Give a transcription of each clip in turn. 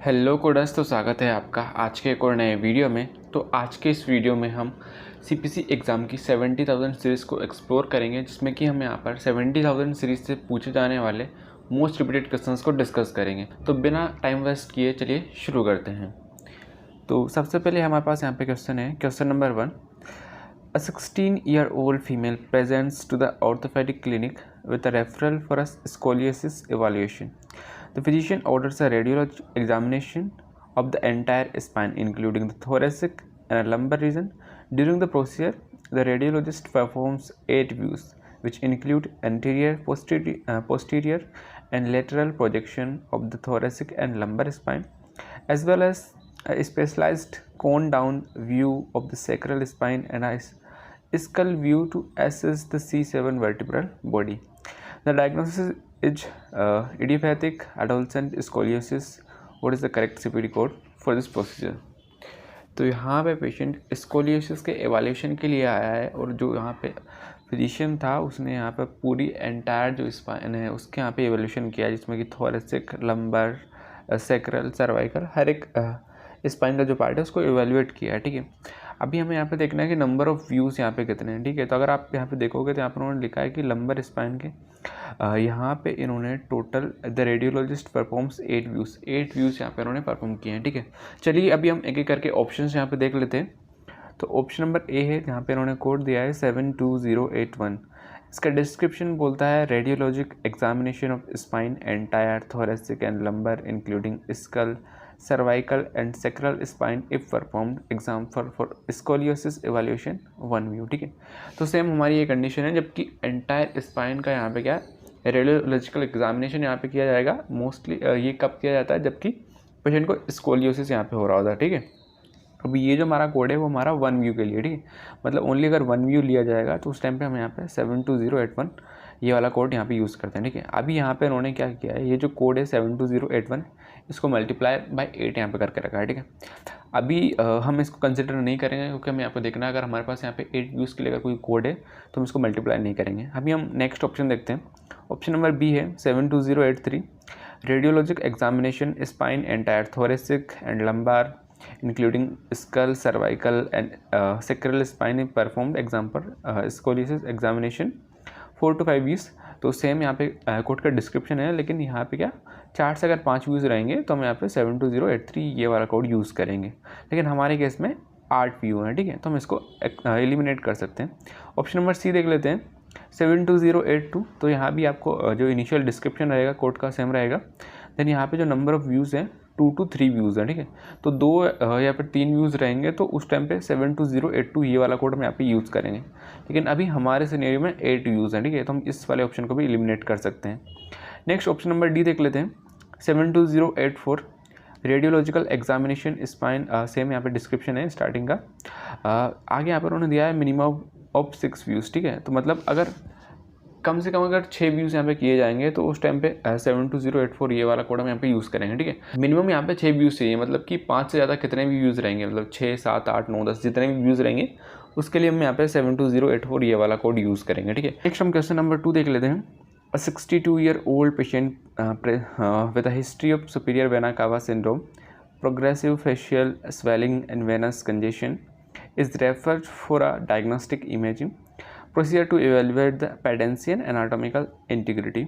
Hello coders, तो स्वागत है आपका आज के एक और नए वीडियो में। तो आज के इस वीडियो में हम सीपीसी एग्ज़ाम की 70,000 सीरीज़ को एक्सप्लोर करेंगे, जिसमें कि हम यहाँ पर 70,000 सीरीज़ से पूछे जाने वाले मोस्ट रिपीटेड क्वेश्चंस को डिस्कस करेंगे। तो बिना टाइम वेस्ट किए चलिए शुरू करते हैं। तो सबसे पहले हमारे पास यहाँ पे क्वेश्चन है, question number 1। A 16-year-old female presents to the orthopedic clinic with a referral for a scoliosis evaluation. The physician orders a radiologic examination of the entire spine, including the thoracic and lumbar region. During the procedure, the radiologist performs 8 views, which include anterior, posterior, and lateral projection of the thoracic and lumbar spine, as well as a specialized cone-down view of the sacral spine and a skull view to assess the C7 vertebral body. The diagnosis is idiopathic adolescent scoliosis. What is the correct CPD code for this procedure? तो यहाँ पे patient scoliosis के एवाल्यूशन के लिए आया है, और जो यहाँ पे फिजिशियन था उसने यहाँ पे पूरी एंटायर जो स्पाइन है उसके यहाँ पे एवोल्यूशन किया, जिसमें कि थोरेसिक, लंबर, सैक्रल, सर्वाइकल, हर एक स्पाइन का जो पार्ट है उसको एवेल्यूएट किया है। ठीक है, अभी हमें यहाँ पे देखना है कि नंबर ऑफ़ व्यूज़ यहाँ पे कितने हैं। ठीक है, तो अगर आप यहाँ पे देखोगे तो यहाँ पर उन्होंने लिखा है कि लंबर स्पाइन के यहाँ पे इन्होंने total the radiologist performs 8 views यहाँ पे इन्होंने परफॉर्म किए हैं। ठीक है, चलिए अभी हम एक एक करके ऑप्शंस यहाँ पे देख लेते हैं। तो ऑप्शन नंबर ए है, जहाँ पे इन्होंने कोड दिया है 72081। इसका डिस्क्रिप्शन बोलता है radiologic examination of spine entire, thoracic and lumbar including skull, cervical and sacral spine if performed exam for scoliosis evaluation 1 view। ठीक है, तो सेम हमारी ये कंडीशन है, जबकि एंटायर स्पाइन का यहाँ पे क्या है, रेडियोलॉजिकल एग्जामिनेशन यहाँ पे किया जाएगा। मोस्टली ये कब किया जाता है, जबकि पेशेंट को स्कोलियोसिस यहाँ पे हो रहा होता है। ठीक है, अब ये जो हमारा कोड है वो हमारा 1 व्यू के लिए। ठीक है, मतलब ओनली अगर 1 व्यू लिया जाएगा तो उस टाइम पे हम यहाँ पे 72081 ये वाला कोड यहाँ पे यूज़ करते हैं। ठीक है, अभी यहाँ पे उन्होंने क्या किया है, ये जो कोड है 72081 इसको मल्टीप्लाई बाय 8 यहाँ पे करके रखा है। ठीक है, अभी हम इसको कंसिडर नहीं करेंगे, क्योंकि हमें यहाँ पे देखना है अगर हमारे पास यहाँ पे 8 व्यूज़ के लिए अगर कोई कोड है तो हम इसको मल्टीप्लाई नहीं करेंगे। अभी हम नेक्स्ट ऑप्शन देखते हैं। ऑप्शन नंबर बी है 72083। Radiologic examination spine entire, thoracic and lumbar including skull, cervical and sacral spine performed example scoliosis examination 4 to 5 views। तो सेम यहाँ पे कोड का डिस्क्रिप्शन है, लेकिन यहाँ पे क्या 4 से अगर 5 व्यूज़ रहेंगे तो हम यहाँ पे 72083 ये वाला कोड यूज़ करेंगे, लेकिन हमारे केस में 8 व्यू हैं। ठीक है, तो हम इसको एलिमिनेट कर सकते हैं। ऑप्शन नंबर सी देख लेते हैं 72082। तो यहाँ भी आपको जो इनिशियल डिस्क्रिप्शन रहेगा कोड का सेम रहेगा। देन यहाँ पे जो नंबर ऑफ़ व्यूज़ हैं 2 to 3 व्यूज़ हैं। ठीक है, तो 2 या फिर 3 व्यूज़ रहेंगे तो उस टाइम पे 72082 ये वाला कोड हम यहाँ पे यूज़ करेंगे, लेकिन अभी हमारे सिनेरियो में 8 व्यूज़ हैं। ठीक है, तो हम इस वाले ऑप्शन को भी एलिमिनेट कर सकते हैं। नेक्स्ट ऑप्शन नंबर डी देख लेते हैं 72084। रेडियोलॉजिकल एग्जामिनेशन स्पाइन, सेम यहाँ पे डिस्क्रिप्शन है स्टार्टिंग का। आगे यहाँ पर उन्होंने दिया है मिनिमम ऑफ 6 व्यूज़। ठीक है, तो मतलब अगर कम से कम अगर 6 व्यूज़ यहाँ पे किए जाएंगे तो उस टाइम पे 72084 ये वाला कोड हम यहाँ पे यूज़ करेंगे। ठीक है, मिनिमम यहाँ पे 6 व्यूज़ चाहिए, मतलब कि 5 से ज़्यादा कितने भी व्यूज़ रहेंगे, मतलब 6, 7, 8, 9, 10 जितने भी व्यूज़ रहेंगे उसके लिए हम यहाँ पे 72084 ये वाला कोड यूज़ करेंगे। ठीक है, नेक्स्ट हम क्वेश्चन नंबर 2 देख लेते हैं। A 62-year-old patient with a history of superior vena cava syndrome, progressive facial swelling and venous congestion is referred for a diagnostic imaging procedure to evaluate the patency and anatomical integrity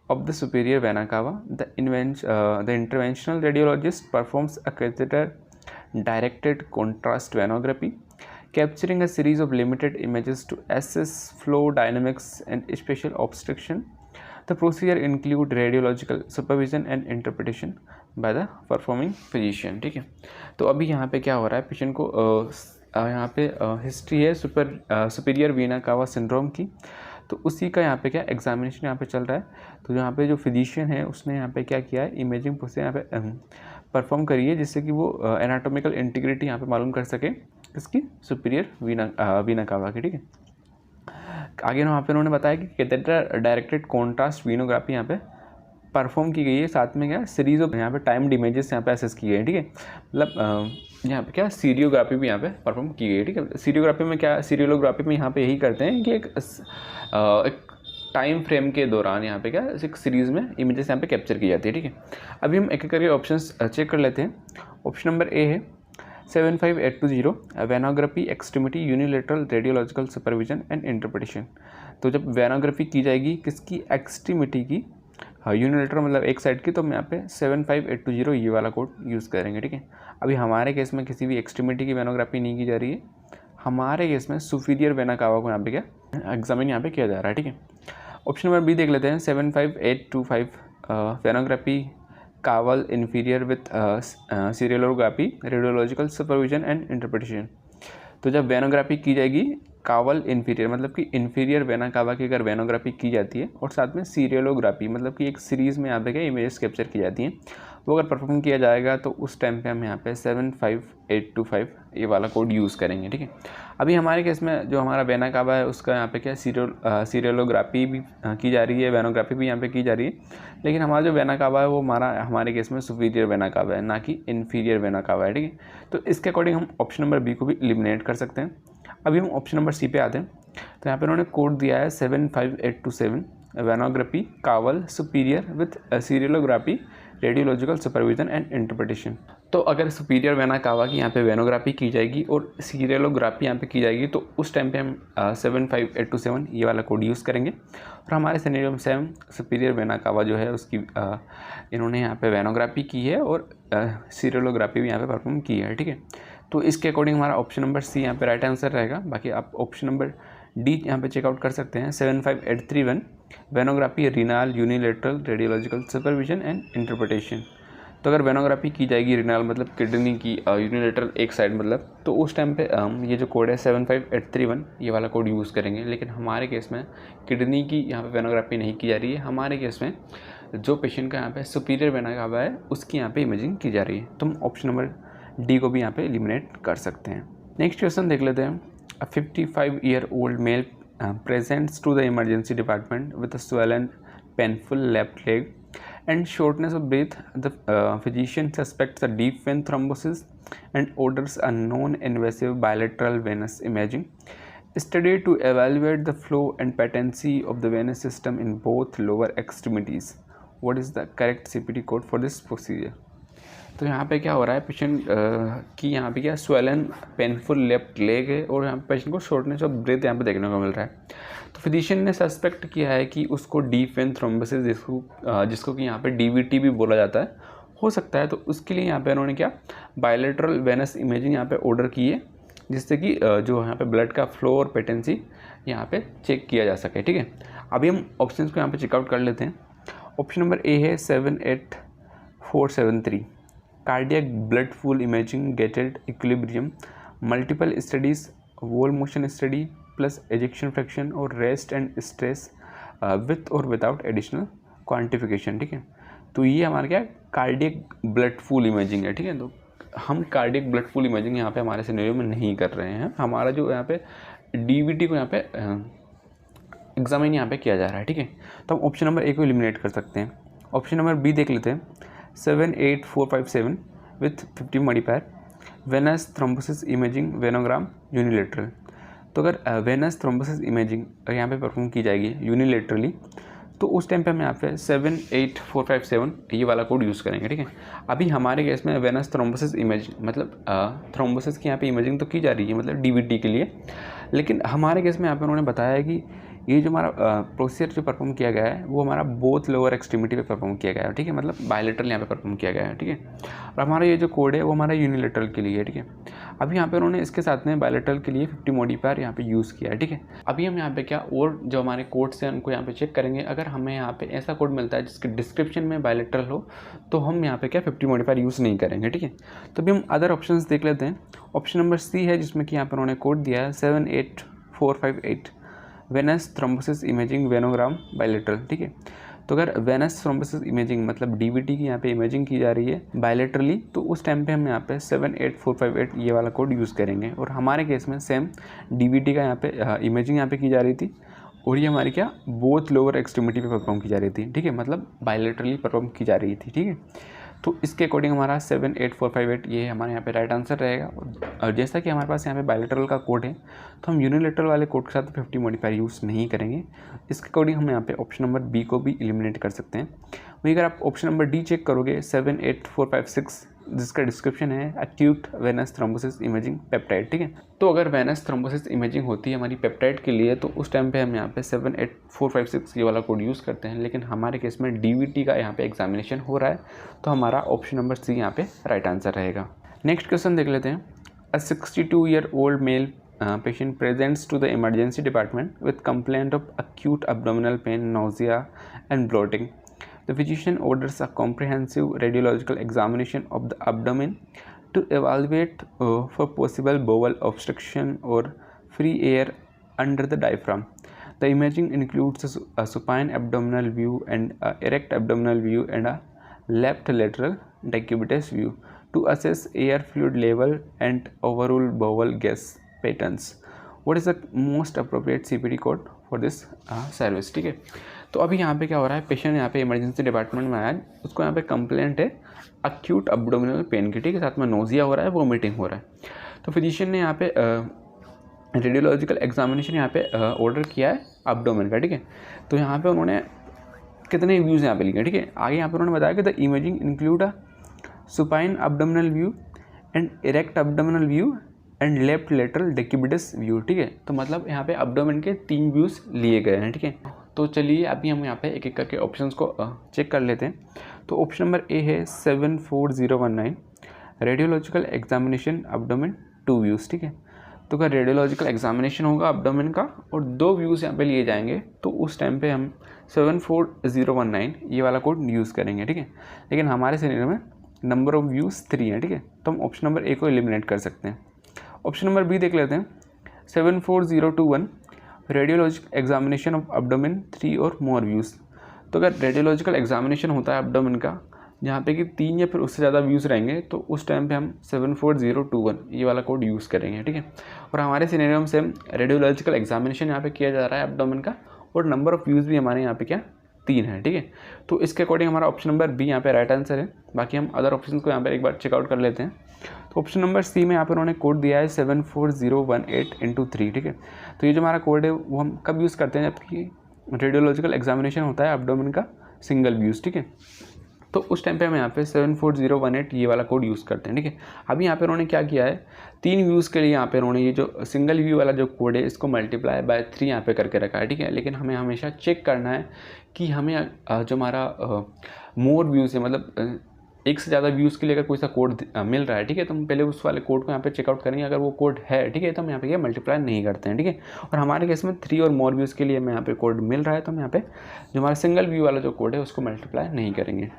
of the superior vena cava. The interventional radiologist performs a catheter-directed contrast venography, capturing a series of limited images to assess flow dynamics and spatial obstruction. The procedure include radiological supervision and interpretation by the performing physician। ठीक है, तो अभी यहाँ पे क्या हो रहा है, पेशेंट को यहाँ पे हिस्ट्री है सुपीरियर वीना कावा सिंड्रोम की, तो उसी का यहाँ पे क्या एग्जामिनेशन यहाँ पे चल रहा है। तो यहाँ पे जो फिजिशियन है उसने यहाँ पे क्या किया है, इमेजिंग प्रोसेस यहाँ पे परफॉर्म करी है, जिससे कि वो एनाटॉमिकल इंटीग्रिटी यहाँ पे मालूम कर सके इसकी सुपीरियर वीना कावा की। ठीक है, आगे वहाँ पे उन्होंने बताया कि कैथेटर डायरेक्टेड कॉन्ट्रास्ट वीनोग्राफी यहाँ पे परफॉर्म की गई है, साथ में क्या सीरीज ऑफ यहाँ पे टाइम्ड इमेजेस यहाँ पे एसेस किए हैं। ठीक है, मतलब यहाँ पे क्या सीरियोग्राफी भी यहाँ पे परफॉर्म की गई है। ठीक है, सीरियोग्राफी में क्या, सीरियोग्राफी में यहाँ पे यही करते हैं कि एक टाइम फ्रेम के दौरान यहाँ पे क्या एक सीरीज़ में इमेजेस यहाँ पे कैप्चर की जाती है। ठीक है, अभी हम एक एक करके ऑप्शंस चेक कर लेते हैं। ऑप्शन नंबर ए है 75820 venography extremity unilateral radiological supervision and interpretation. तो जब वेनोग्राफी की जाएगी किसकी, एक्सट्रीमिटी की, यूनिलेटरल मतलब एक साइड की, तो हम यहाँ पे 75820 ये वाला कोड यूज़ करेंगे। ठीक है, अभी हमारे केस में किसी भी एक्सट्रीमिटी की वेनोग्राफी नहीं की जा रही है, हमारे केस में सुपीरियर वेना कावा को यहाँ पे क्या एग्जामिन यहाँ पे किया जा रहा है। ठीक है, ऑप्शन नंबर बी देख लेते हैं 75825 venography caval inferior with serialography radiological supervision and interpretation. तो जब वेनोग्राफी की जाएगी कावल इन्फीरियर मतलब कि इन्फीरियर वेना कावा की अगर वेनोग्राफी की जाती है और साथ में सीरियलोग्राफी मतलब कि एक सीरीज़ में यहाँ पे क्या इमेजेस कैप्चर की जाती हैं, वो अगर परफॉर्म किया जाएगा तो उस टाइम पे हम यहाँ पे 75825 ये वाला कोड यूज़ करेंगे। ठीक है, अभी हमारे केस में जो हमारा वेना कावा है उसका यहाँ पे क्या सीरियलोग्राफी भी की जा रही है, वेनोग्राफी भी यहाँ पे की जा रही है, लेकिन हमारा जो वेना कावा है वो हमारे केस में सुपीरियर वेना कावा है, ना कि इन्फीरियर वेना कावा है। ठीक है, तो इसके अकॉर्डिंग हम ऑप्शन नंबर बी को भी एलिमिनेट कर सकते हैं। अभी हम ऑप्शन नंबर सी पे आते हैं। तो यहाँ पे उन्होंने कोड दिया है 75827 venography caval superior with serialography radiological supervision and interpretation. तो अगर सुपीरियर वेना कावा की यहाँ पे वेनोग्राफी की जाएगी और सीरियलोग्राफी यहाँ पे की जाएगी तो उस टाइम पे हम 75827 ये वाला कोड यूज़ करेंगे। और हमारे सिनेरियो में सेम सुपीरियर वेना कावा जो है उसकी इन्होंने यहाँ पे वेनोग्राफी की है और सीरियलोग्राफी भी यहाँ पे परफॉर्म की है। ठीक है, तो इसके अकॉर्डिंग हमारा ऑप्शन नंबर सी यहाँ पे राइट आंसर रहेगा। बाकी आप ऑप्शन नंबर डी यहाँ पे चेकआउट कर सकते हैं 75831 venography renal unilateral radiological supervision and interpretation. तो अगर वेनोग्राफी की जाएगी रीनाल मतलब किडनी की यूनिलेटरल एक साइड मतलब, तो उस टाइम पे ये जो कोड है 75831 ये वाला कोड यूज़ करेंगे। लेकिन हमारे केस में किडनी की यहाँ पे वेनोग्राफी नहीं की जा रही है, हमारे केस में जो पेशेंट का यहाँ पे सुपीरियर वेना कावा है उसकी यहाँ पे इमेजिंग की जा रही है, तो हम ऑप्शन नंबर डी को भी यहाँ पे एलिमिनेट कर सकते हैं। नेक्स्ट क्वेश्चन देख लेते हैं। A 55-year-old male presents to the emergency department with a swollen, painful left leg and shortness of breath. The physician suspects a deep vein thrombosis and orders a non-invasive bilateral venous imaging study to evaluate the flow and patency of the venous system in both lower extremities. What is the correct CPT code for this procedure? तो यहाँ पे क्या हो रहा है, patient की यहाँ पे क्या स्वेलन पेनफुल लेफ्ट लेग है और यहाँ पे पेशेंट को शॉर्टनेस ऑफ ब्रेथ यहाँ पे देखने को मिल रहा है। तो फिजिशियन ने सस्पेक्ट किया है कि उसको डीप वेन थ्रोम्बोसिस जिसको कि यहाँ पे डीवीटी भी बोला जाता है हो सकता है। तो उसके लिए यहाँ पे उन्होंने क्या बायलैटरल वेनस इमेजिंग यहाँ पे ऑर्डर की है, जिससे कि जो यहाँ पे ब्लड का फ्लो और पेटेंसी यहाँ पे चेक किया जा सके। ठीक है, अभी हम ऑप्शन को यहाँ पे चेकआउट कर लेते हैं। ऑप्शन नंबर ए है 78473 cardiac blood pool imaging gated equilibrium multiple studies wall motion study plus ejection fraction or rest and stress with or without additional quantification. ठीक है, तो ये हमारा क्या कार्डियक ब्लड फूल इमेजिंग है। ठीक है, तो हम कार्डियक ब्लड फूल इमेजिंग यहाँ पे हमारे सिनेरियो में नहीं कर रहे हैं, हमारा जो यहाँ पे डीवीटी को यहाँ पे एग्जामिन यहाँ पे किया जा रहा है। ठीक है, तो हम ऑप्शन नंबर ए को एलिमिनेट कर सकते हैं। ऑप्शन नंबर बी देख लेते हैं 78457 with 50 modifier venous thrombosis imaging venogram unilateral. तो अगर वेनस थ्रोम्बोसिस इमेजिंग यहाँ पे परफॉर्म की जाएगी यूनिलेटरली तो उस टाइम पे हम यहाँ पे 78457 ये वाला कोड यूज़ करेंगे। ठीक है, अभी हमारे केस में वेनस थ्रोम्बोसिस इमेजिंग मतलब थ्रोम्बोसिस की यहाँ पे इमेजिंग तो की जा रही है मतलब डीवीटी के लिए, लेकिन हमारे केस में यहाँ पे उन्होंने बताया है कि ये जो हमारा प्रोसीजर जो परफॉर्म किया गया है वो हमारा बोथ लोअर एक्सट्रीमिटी पे परफॉर्म किया गया है। ठीक है, मतलब बायलेटरल यहाँ पे परफॉर्म किया गया है। ठीक है, और हमारा ये जो कोड है वो हमारा यूनिलेटरल के लिए है। ठीक है, अभी यहाँ पे उन्होंने इसके साथ में बायलेटरल के लिए 50 मॉडिफायर यहाँ पे यूज़ किया है। ठीक है, अभी हम यहाँ पे क्या और जो हमारे कोड्स हैं उनको यहाँ पे चेक करेंगे। अगर हमें यहाँ पे ऐसा कोड मिलता है जिसके डिस्क्रिप्शन में बायलेटरल हो तो हम यहाँ पे क्या 50 मॉडिफायर यूज़ नहीं करेंगे। ठीक है, तो अभी हम अदर ऑप्शन देख लेते हैं। ऑप्शन नंबर सी है जिसमें कि यहाँ पर उन्होंने कोड दिया है 78458 वेनस थ्रोम्बोसिस इमेजिंग वेनोग्राम बायलेटरल। ठीक है, तो अगर वेनस थ्रोम्बोसिस इमेजिंग मतलब डीवीटी की यहाँ पे इमेजिंग की जा रही है बायलेटरली तो उस टाइम पे हम यहाँ पे 78458 ये वाला कोड यूज़ करेंगे। और हमारे केस में सेम डीवीटी का यहाँ पे इमेजिंग यहाँ पे की जा रही थी और ये हमारी क्या बोथ लोअर एक्सट्रीमिटी पे परफॉर्म की जा रही थी। ठीक है, मतलब बायलेटरली परफॉर्म की जा रही थी। ठीक है, तो इसके अकॉर्डिंग हमारा 78458 ये हमारे यहाँ पे राइट आंसर रहेगा। और जैसा कि हमारे पास यहाँ पे बायलैटरल का कोड है तो हम यूनिलैटरल वाले कोड के साथ 50 मॉडिफायर यूज़ नहीं करेंगे। इसके अकॉर्डिंग हम यहाँ पे ऑप्शन नंबर बी को भी एलिमिनेट कर सकते हैं। वहीं अगर आप ऑप्शन नंबर डी चेक करोगे 78456 जिसका डिस्क्रिप्शन है acute Venus thrombosis imaging peptide, ठीक है। तो अगर वेनस थ्रोम्बोसिस इमेजिंग होती है हमारी पेप्टाइड के लिए तो उस टाइम पे हम यहाँ पे 78456 ये वाला कोड यूज़ करते हैं, लेकिन हमारे केस में डीवीटी का यहाँ पे एग्जामिनेशन हो रहा है तो हमारा ऑप्शन नंबर सी यहाँ पे राइट आंसर रहेगा। नेक्स्ट क्वेश्चन देख लेते हैं। अ 62-year-old male patient presents to the emergency department with complaint of acute abdominal pain, nausea and bloating. The physician orders a comprehensive radiological examination of the abdomen to evaluate for possible bowel obstruction or free air under the diaphragm. The imaging includes a supine abdominal view and a erect abdominal view and a left lateral decubitus view to assess air fluid level and overall bowel gas patterns. What is the most appropriate CPT code for this service, ठीक है। तो अभी यहाँ पे क्या हो रहा है, पेशेंट यहाँ पे इमरजेंसी डिपार्टमेंट में आया, उसको यहाँ पे कंप्लेंट है अक्यूट अब्डोमिनल पेन की, ठीक है, साथ में नोजिया हो रहा है, वोमिटिंग हो रहा है। तो फिजिशियन ने यहाँ पे रेडियोलॉजिकल एग्जामिनेशन यहाँ पे ऑर्डर किया है अब्डोमेन का, ठीक है। तो यहाँ पे उन्होंने कितने व्यूज़ यहाँ पे लिए, ठीक है। आगे यहाँ पे उन्होंने बताया कि the imaging include a supine abdominal view and erect abdominal view and left lateral decubitus view, ठीक है। तो मतलब यहाँ पे अब्डोमेन के 3 व्यूज़ लिए गए हैं, ठीक है। तो चलिए अभी हम यहाँ पे एक एक करके ऑप्शंस को चेक कर लेते हैं। तो ऑप्शन नंबर ए है 74019 रेडियोलॉजिकल एग्जामिनेशन अब्डोमेन 2 व्यूज़, ठीक है। तो अगर रेडियोलॉजिकल एग्जामिनेशन होगा अब्डोमेन का और 2 व्यूज़ यहाँ पे लिए जाएंगे तो उस टाइम पे हम 74019 ये वाला कोड यूज़ करेंगे, ठीक है। लेकिन हमारे सिनेरियो में नंबर ऑफ व्यूज़ 3 है, ठीक है। तो हम ऑप्शन नंबर ए को एलिमिनेट कर सकते हैं। ऑप्शन नंबर बी देख लेते हैं 74021 रेडियोलॉजिकल एग्जामिनेशन ऑफ अब्डोमेन 3 और मोर व्यूज़। तो अगर रेडियोलॉजिकल एग्जामिनेशन होता है अब्डोमेन का जहाँ पे कि 3 या फिर उससे ज़्यादा व्यूज़ रहेंगे तो उस टाइम पे हम 74021 ये वाला कोड यूज़ करेंगे, ठीक है। और हमारे सिनेरियो में सेम रेडियोलॉजिकल एग्जामिनेशन यहाँ पे किया जा रहा है अब्डोमेन का और नंबर ऑफ़ व्यूज़ भी हमारे यहाँ पे क्या 3 है, ठीक है। तो इसके अकॉर्डिंग हमारा ऑप्शन नंबर बी यहाँ पे राइट आंसर है। बाकी हम अदर ऑप्शन को यहाँ पर एक बार चेकआउट कर लेते हैं। तो ऑप्शन नंबर सी में यहाँ पर उन्होंने कोड दिया है 74018/3, ठीक है। तो ये जो हमारा कोड है वो हम कब यूज़ करते हैं जबकि रेडियोलॉजिकल एग्जामिनेशन होता है अब्डोमेन का सिंगल व्यूज़, ठीक है। तो उस टाइम पे हम यहाँ पे 74018 ये वाला कोड यूज़ करते हैं, ठीक है। अभी यहाँ पे उन्होंने क्या किया है 3 व्यूज़ के लिए यहाँ पे उन्होंने ये जो सिंगल व्यू वाला जो कोड है इसको मल्टीप्लाई बाय 3 यहाँ पे करके रखा है, ठीक है। लेकिन हमें हमेशा चेक करना है कि हमें जो हमारा मोर व्यूज़ है मतलब एक से ज़्यादा व्यूज़ के लिए अगर कोई सा कोड मिल रहा है, ठीक है, तो हम पहले उस वाले कोड को यहाँ पे चेकआउट करेंगे। अगर वो कोड है, ठीक है, तो हम यहाँ पे क्या मल्टीप्लाई नहीं करते हैं, ठीक है। और हमारे केस में 3 और मोर व्यूज़ के लिए हमें यहाँ पे कोड मिल रहा है तो हम यहाँ पे जो हमारा सिंगल व्यू वाला जो कोड है उसको मल्टीप्लाई नहीं करेंगे।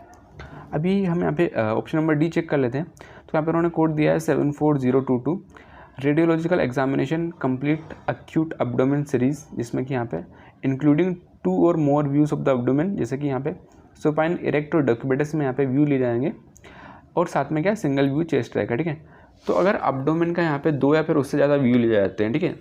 अभी हम यहाँ पे ऑप्शन नंबर डी चेक कर लेते हैं। तो यहाँ पे उन्होंने कोड दिया है 74022 radiological examination complete acute abdomen series, जिसमें कि यहाँ पे इंक्लूडिंग 2 और मोर व्यूज़ ऑफ द अब्डोमेन, जैसे कि यहाँ पे सुपाइन इरेक्ट और डेक्यूबिटस में यहाँ पे व्यू लिए जाएंगे और साथ में क्या सिंगल व्यू चेस्ट रहेगा, ठीक है। तो अगर अब्डोमेन का यहाँ पे 2 या फिर उससे ज़्यादा व्यू लिए जाते हैं, ठीक है,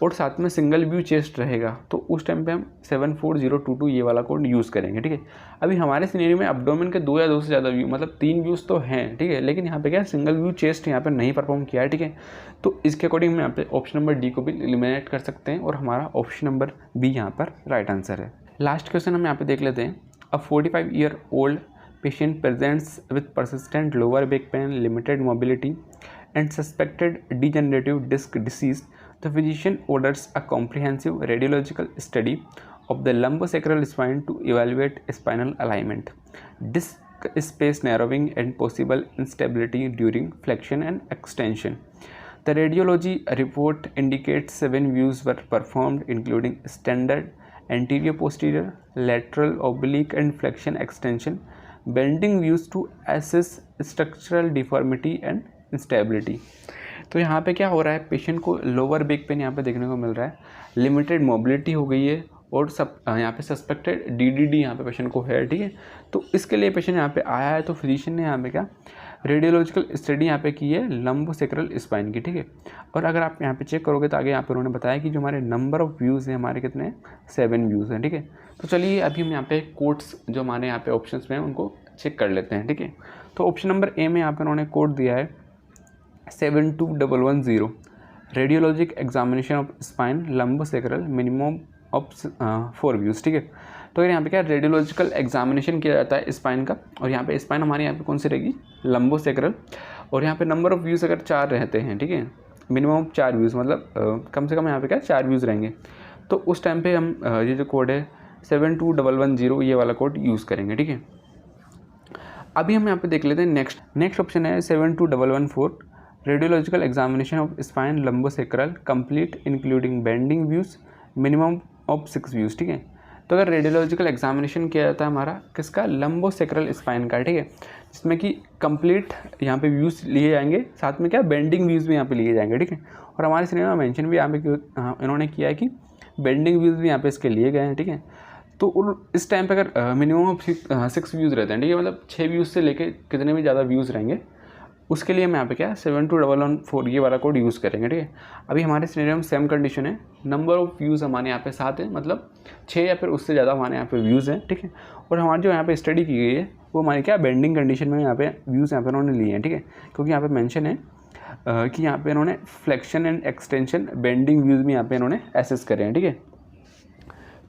और साथ में सिंगल व्यू चेस्ट रहेगा तो उस टाइम पे हम 74022 ये वाला कोड यूज़ करेंगे, ठीक है। अभी हमारे सिनेरियो में अब्डोमेन के 2 या 2 से ज़्यादा व्यू मतलब 3 व्यूज़ तो हैं, ठीक है, लेकिन यहाँ पे क्या सिंगल व्यू चेस्ट यहाँ पे नहीं परफॉर्म किया है, ठीक है। तो इसके अकॉर्डिंग हम यहाँ पे ऑप्शन नंबर डी को भी एलिमिनेट कर सकते हैं और हमारा ऑप्शन नंबर बी यहाँ पर राइट आंसर है। लास्ट क्वेश्चन हम यहाँ पे देख लेते हैं। A 45-year-old patient presents with persistent lower back pain, limited mobility, and suspected degenerative disc disease. The physician orders a comprehensive radiological study of the lumbosacral spine to evaluate spinal alignment, disc space narrowing, and possible instability during flexion and extension. The radiology report indicates 7 views were performed, including standard anterior posterior, lateral oblique and flexion extension, bending views to assess structural deformity and instability. तो यहाँ पे क्या हो रहा है patient को lower back pain यहाँ पे देखने को मिल रहा है, लिमिटेड मोबिलिटी हो गई है और सब यहाँ पे सस्पेक्टेड डीडीडी यहाँ पे पेशेंट को है, ठीक है। तो इसके लिए पेशेंट यहाँ पे आया है तो फिजिशियन ने यहाँ पे क्या रेडियोलॉजिकल स्टडी यहाँ पे की है लंबोसेक्रल स्पाइन की, ठीक है। और अगर आप यहाँ पे चेक करोगे तो आगे यहाँ पे उन्होंने बताया कि जो हमारे नंबर ऑफ़ व्यूज़ हैं हमारे कितने हैं 7 व्यूज़ हैं, ठीक है। तो चलिए अभी हम यहाँ पे कोड्स जो हमारे यहाँ पे ऑप्शंस में हैं उनको चेक कर लेते हैं, ठीक है। तो ऑप्शन नंबर ए में यहाँ पे उन्होंने कोड दिया है 72110 radiologic examination of spine lumbosacral minimum of 4 views. ठीक है, तो यहाँ पे क्या रेडियोलॉजिकल एग्जामिनेशन किया जाता है स्पाइन का, और यहाँ पे स्पाइन हमारे यहाँ पे कौन सी रहेगी, लंबोसेक्रल, और यहाँ पे नंबर ऑफ़ व्यूज़ अगर 4 रहते हैं, ठीक है, मिनिमम 4 व्यूज़, मतलब कम से कम यहाँ पे क्या 4 व्यूज़ रहेंगे, तो उस टाइम पे हम ये जो कोड है 72110 ये वाला कोड यूज़ करेंगे। ठीक है, अभी हम यहाँ पे देख लेते हैं नेक्स्ट ऑप्शन है 72114 radiological examination of spine lumbosacral complete including bending views minimum of 6 views. ठीक है, तो अगर रेडियोलॉजिकल एग्जामिनेशन किया जाता है हमारा किसका, लंबोसेक्रल स्पाइन का, ठीक है, जिसमें कि कंप्लीट यहाँ पे व्यूज़ लिए जाएंगे, साथ में क्या बेंडिंग व्यूज़ भी यहाँ पे लिए जाएंगे। ठीक है, और हमारे सिनेमा में मेंशन भी यहाँ पे इन्होंने किया है कि बेंडिंग व्यूज़ भी यहाँ पे इसके लिए गए हैं। ठीक है, तो इस टाइम पे अगर मिनिमम ऑफ 6 व्यूज़ रहते हैं, ठीक है, मतलब 6 व्यूज़ से लेके कितने भी ज़्यादा व्यूज़ रहेंगे, उसके लिए हम यहाँ पे क्या 72114 ये वाला कोड यूज़ करेंगे। ठीक है, अभी हमारे सिनेरियो में सेम कंडीशन है, नंबर ऑफ़ व्यूज़ हमारे यहाँ पे 7 है, मतलब 6 या फिर उससे ज़्यादा हमारे यहाँ पे व्यूज़ हैं। ठीक है, और हमारी जो यहाँ पे स्टडी की गई है वो हमारी क्या बेंडिंग कंडीशन में यहाँ पे व्यूज़ यहाँ पे उन्होंने लिए हैं। ठीक है, क्योंकि यहाँ पे मेंशन है कि यहाँ पे इन्होंने flexion and extension bending views भी यहाँ पे इन्होंने एसेस करे हैं। ठीक है,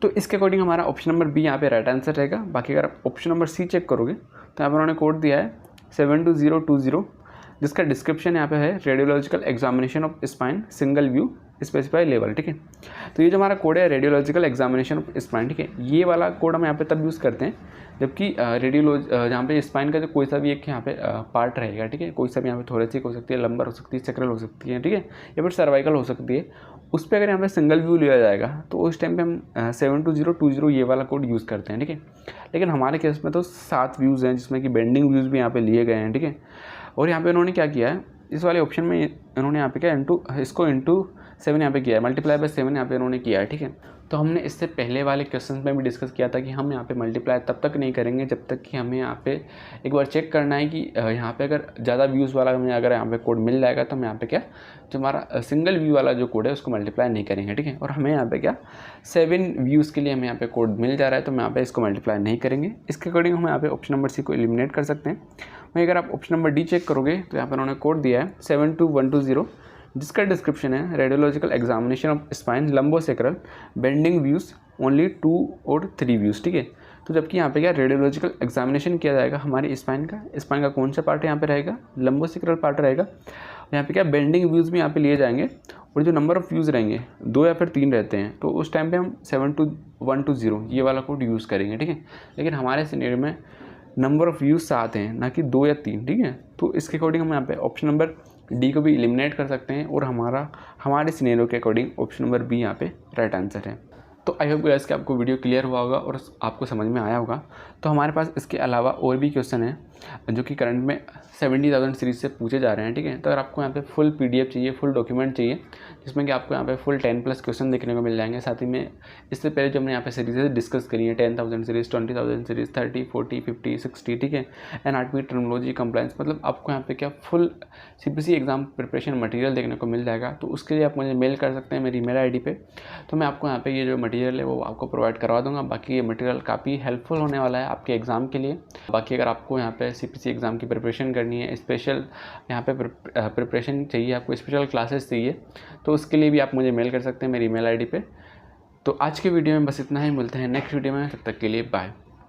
तो इसके अकॉर्डिंग हमारा ऑप्शन नंबर बी यहाँ पे राइट आंसर रहेगा। बाकी अगर आप ऑप्शन नंबर सी चेक करोगे तो यहाँ पर उन्होंने कोड दिया है 72020, जिसका डिस्क्रिप्शन यहाँ पे है radiological examination of spine single view specify level. ठीक है, तो ये जो हमारा कोड है रेडियोलॉजिकल एग्जामिनेशन ऑफ स्पाइन, ठीक है, ये वाला कोड हम यहाँ पे तब यूज़ करते हैं जबकि जहाँ पे स्पाइन का जो कोई सा भी एक यहाँ पे पार्ट रहेगा। ठीक है, कोई सा भी यहाँ पे थोरेसिक हो सकती है, लंबर हो सकती है, सेक्रल हो सकती है, ठीक है, या फिर सर्वाइकल हो सकती है, उस पर अगर यहाँ पे सिंगल व्यू लिया जाएगा तो उस टाइम पे हम 72020 ये वाला कोड यूज़ करते हैं। ठीक है, लेकिन हमारे केस में तो 7 व्यूज़ हैं जिसमें कि बेंडिंग व्यूज़ भी यहाँ पे लिए गए हैं। ठीक है, और यहाँ पे उन्होंने क्या किया है, इस वाले ऑप्शन में इन्होंने यहाँ पे क्या इसको इंटू 7 यहाँ पे किया है, मल्टीप्लाई बाय 7 यहाँ पे उन्होंने किया है। ठीक है, तो हमने इससे पहले वाले क्वेश्चन में भी डिस्कस किया था कि हम यहाँ पे मल्टीप्लाई तब तक नहीं करेंगे जब तक कि हमें यहाँ पे एक बार चेक करना है कि यहाँ पे अगर ज़्यादा व्यूज़ वाला हमें अगर यहाँ पे कोड मिल जाएगा तो हम यहाँ पे क्या जो हमारा सिंगल व्यू वाला जो कोड है उसको मल्टीप्लाई नहीं करेंगे। ठीक है, और हमें यहाँ पे क्या 7 व्यूज़ के लिए हमें यहाँ पे कोड मिल जा रहा है तो हम यहाँ पे इसको मल्टीप्लाई नहीं करेंगे। इसके अकॉर्डिंग हम यहाँ पे ऑप्शन नंबर सी को एलिमिनेट कर सकते हैं। वहीं अगर आप ऑप्शन नंबर डी चेक करोगे तो यहाँ पर उन्होंने कोड दिया है 72120, जिसका डिस्क्रिप्शन है radiological examination of spine lumbosacral bending views only 2 और 3 व्यूज़। ठीक है, तो जबकि यहाँ पे क्या रेडियोलॉजिकल एग्जामिनेशन किया जाएगा हमारी स्पाइन का कौन सा पार्ट यहाँ पे रहेगा, लंबोसेक्रल पार्ट रहेगा। यहाँ पे क्या बेंडिंग व्यूज़ भी यहाँ पे लिए जाएंगे, और जो नंबर ऑफ़ व्यूज़ रहेंगे 2 या फिर 3 रहते हैं, तो उस टाइम पे हम 72120 ये वाला कोड यूज़ करेंगे। ठीक है, लेकिन हमारे सिनेरियो में नंबर ऑफ़ व्यूज़ 7 हैं, ना कि 2 या 3। ठीक है, तो इसके अकॉर्डिंग हम यहाँ पे ऑप्शन नंबर डी को भी एलिमिनेट कर सकते हैं, और हमारे सिनेरियो के अकॉर्डिंग ऑप्शन नंबर बी यहाँ पे राइट आंसर है। तो आई होप गाइस कि आपको वीडियो क्लियर हुआ होगा और आपको समझ में आया होगा। तो हमारे पास इसके अलावा और भी क्वेश्चन हैं जो कि करंट में 70,000 सीरीज़ से पूछे जा रहे हैं। ठीक है, तो अगर आपको यहाँ पे फुल PDF चाहिए, फुल डॉक्यूमेंट चाहिए, जिसमें कि आपको यहाँ पे फुल 10+ क्वेश्चन देखने को मिल जाएंगे। साथ ही में इससे पहले जो हमने यहाँ पे सीरीज़ डिस्कस करी है 10,000 सीरीज़, 20,000 सीरीज़, 30, 40, 50, 60, ठीक है, एनाटॉमी, टर्मिनोलॉजी, कंप्लायंस, मतलब आपको यहाँ पे क्या full CPC exam preparation material देखने को मिल जाएगा। तो उसके लिए आप मुझे मेल कर सकते हैं मेरी मेल ID पे, तो मैं आपको यहाँ पे ये जो मटेरियल है वो आपको प्रोवाइड करवा दूँगा। बाकी ये मटेरियल काफ़ी हेल्पफुल होने वाला है आपके एग्ज़ाम के लिए। बाकी अगर आपको यहाँ पे CPC एग्ज़ाम की प्रिपरेशन करनी है, स्पेशल यहाँ पे प्रिपरेशन चाहिए, आपको स्पेशल क्लासेस चाहिए, तो उसके लिए भी आप मुझे मेल कर सकते हैं मेरी मेल ID पे। तो आज के वीडियो में बस इतना ही, मिलते हैं नेक्स्ट वीडियो में, तब तक के लिए बाय।